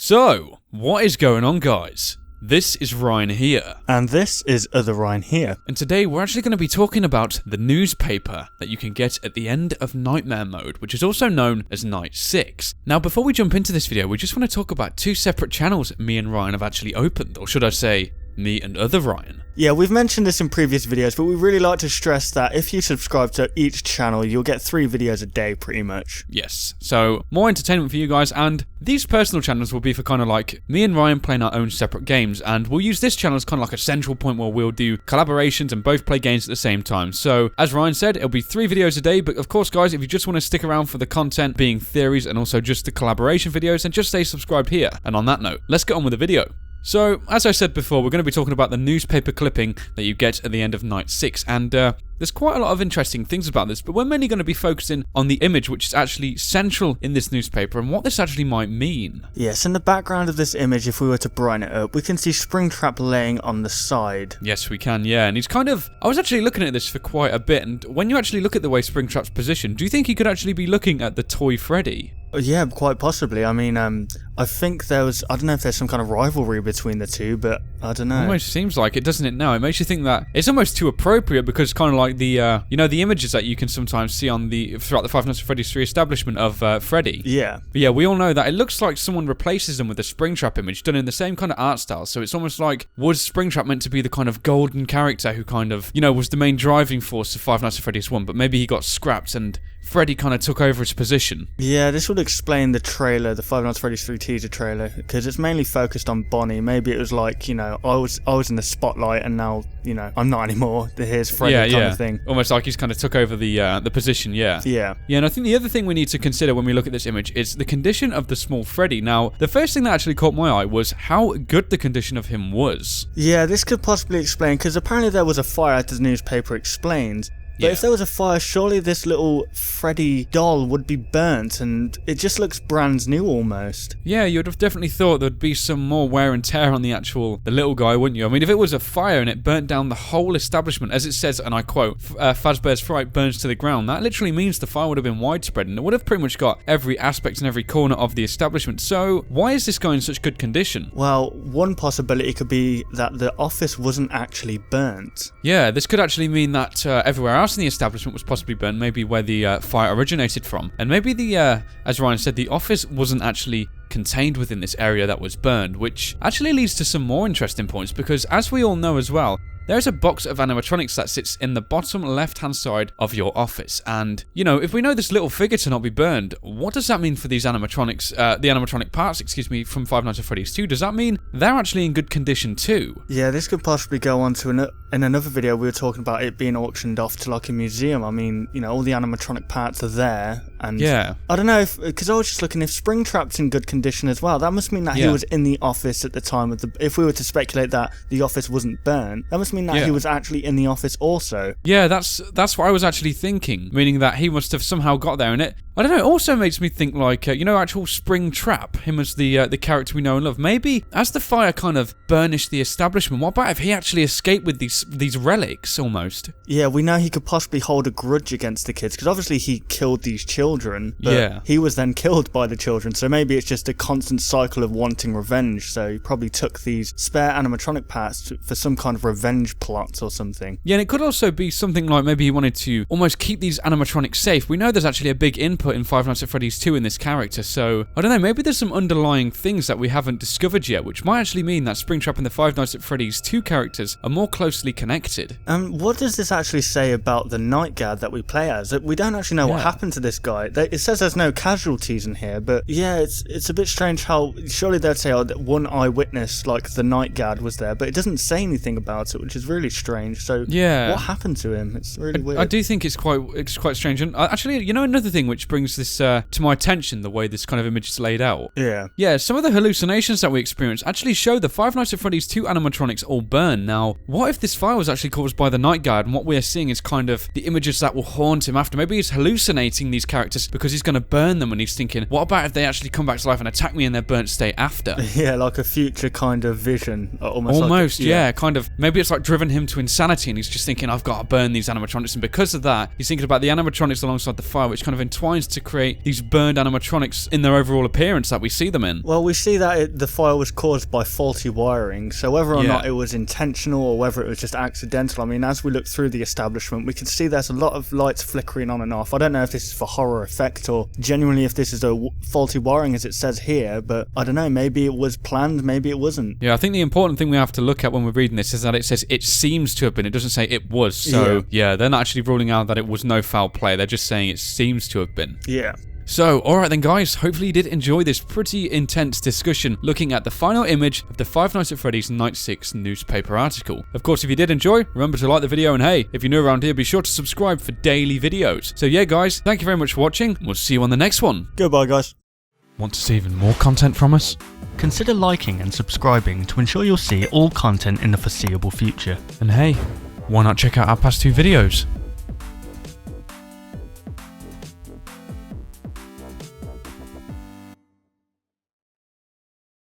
So, what is going on, guys? This is Ryan here. And this is Other Ryan here. And today we're actually going to be talking about the newspaper that you can get at the end of Nightmare Mode, which is also known as Night 6. Now, before we jump into this video, we just want to talk about two separate channels me and Ryan have actually opened, or should I say, me and Other Ryan. Yeah, we've mentioned this in previous videos, but we really like to stress that if you subscribe to each channel, you'll get 3 videos a day, pretty much. Yes, so more entertainment for you guys, and these personal channels will be for kind of like me and Ryan playing our own separate games, and we'll use this channel as kind of like a central point where we'll do collaborations and both play games at the same time. So, as Ryan said, it'll be 3 videos a day, but of course, guys, if you just want to stick around for the content being theories and also just the collaboration videos, then just stay subscribed here. And on that note, let's get on with the video. So, as I said before, we're going to be talking about the newspaper clipping that you get at the end of Night 6, and there's quite a lot of interesting things about this, but we're mainly going to be focusing on the image which is actually central in this newspaper and what this actually might mean. Yes, in the background of this image, if we were to brighten it up, we can see Springtrap laying on the side. Yes, we can, yeah, and he's kind of... I was actually looking at this for quite a bit, and when you actually look at the way Springtrap's positioned, do you think he could actually be looking at the toy Freddy? Yeah, quite possibly. I mean, I think there was... I don't know if there's some kind of rivalry between the two, but I don't know. Almost seems like it, doesn't it now? It makes you think that it's almost too appropriate because kind of like the, you know, the images that you can sometimes see on throughout the Five Nights at Freddy's 3 establishment of Freddy. Yeah. But yeah, we all know that it looks like someone replaces them with a Springtrap image done in the same kind of art style. So it's almost like, was Springtrap meant to be the kind of golden character who kind of, you know, was the main driving force of Five Nights at Freddy's 1, but maybe he got scrapped and Freddy kind of took over his position. Yeah, this would explain the trailer, the Five Nights at Freddy's 3 teaser trailer, because it's mainly focused on Bonnie. Maybe it was like, you know, I was in the spotlight and now, you know, I'm not anymore. Here's Freddy kind of thing. Almost like he's kind of took over the position, yeah. Yeah. Yeah, and I think the other thing we need to consider when we look at this image is the condition of the small Freddy. Now, the first thing that actually caught my eye was how good the condition of him was. Yeah, this could possibly explain, because apparently there was a fire, as the newspaper explains. But if there was a fire, surely this little Freddy doll would be burnt, and it just looks brand new almost. Yeah, you'd have definitely thought there'd be some more wear and tear on the little guy, wouldn't you? I mean, if it was a fire and it burnt down the whole establishment, as it says, and I quote, Fazbear's fright burns to the ground, that literally means the fire would have been widespread, and it would have pretty much got every aspect and every corner of the establishment. So, why is this guy in such good condition? Well, one possibility could be that the office wasn't actually burnt. Yeah, this could actually mean that everywhere else in the establishment was possibly burnt, maybe where the fire originated from. And maybe the, as Ryan said, the office wasn't actually contained within this area that was burned, which actually leads to some more interesting points, because as we all know as well, there's a box of animatronics that sits in the bottom left-hand side of your office. And, you know, if we know this little figure to not be burned, what does that mean for these animatronics, the animatronic parts, from Five Nights at Freddy's 2? Does that mean they're actually in good condition too? Yeah, this could possibly go on to in another video we were talking about it being auctioned off to like a museum. I mean, you know, all the animatronic parts are there. And yeah. I don't know, because I was just looking, if Springtrap's in good condition as well, that must mean that he was in the office at the time of if we were to speculate that the office wasn't burnt, that must mean that he was actually in the office also. Yeah, that's what I was actually thinking, meaning that he must have somehow got there, and I don't know, it also makes me think like, you know, actual Springtrap, him as the character we know and love, maybe as the fire kind of burnished the establishment, what about if he actually escaped with these relics almost? Yeah, we know he could possibly hold a grudge against the kids, because obviously he killed these children, but he was then killed by the children, so maybe it's just a constant cycle of wanting revenge, so he probably took these spare animatronic parts for some kind of revenge plot or something. Yeah, and it could also be something like maybe he wanted to almost keep these animatronics safe. We know there's actually a big input in Five Nights at Freddy's 2 in this character, so I don't know, maybe there's some underlying things that we haven't discovered yet, which might actually mean that Springtrap and the Five Nights at Freddy's 2 characters are more closely connected. What does this actually say about the night guard that we play as? We don't actually know what happened to this guy. It says there's no casualties in here, but yeah, it's a bit strange how surely they'd say that one eyewitness, like the night guard, was there, but it doesn't say anything about it, which is really strange. So what happened to him? It's really weird. I do think it's quite strange. And actually, you know, another thing which brings this to my attention, the way this kind of image is laid out. Yeah, some of the hallucinations that we experience actually show the Five Nights at Freddy's 2 animatronics all burn. Now, what if this fire was actually caused by the night guard, and what we're seeing is kind of the images that will haunt him after? Maybe he's hallucinating these characters because he's going to burn them, and he's thinking, what about if they actually come back to life and attack me in their burnt state after? Yeah, like a future kind of vision. Almost, yeah, kind of. Maybe it's like driven him to insanity, and he's just thinking, I've got to burn these animatronics, and because of that, he's thinking about the animatronics alongside the fire, which kind of entwines designed to create these burned animatronics in their overall appearance that we see them in. Well, we see that the fire was caused by faulty wiring, so whether or not it was intentional or whether it was just accidental, I mean, as we look through the establishment, we can see there's a lot of lights flickering on and off. I don't know if this is for horror effect or genuinely if this is a faulty wiring as it says here, but I don't know, maybe it was planned, maybe it wasn't. Yeah, I think the important thing we have to look at when we're reading this is that it says it seems to have been, it doesn't say it was, so yeah, they're not actually ruling out that it was no foul play, they're just saying it seems to have been. Yeah. So, alright then guys, hopefully you did enjoy this pretty intense discussion looking at the final image of the Five Nights at Freddy's Night 6 newspaper article. Of course, if you did enjoy, remember to like the video, and hey, if you're new around here, be sure to subscribe for daily videos. So yeah guys, thank you very much for watching, and we'll see you on the next one. Goodbye guys. Want to see even more content from us? Consider liking and subscribing to ensure you'll see all content in the foreseeable future. And hey, why not check out our past 2 videos?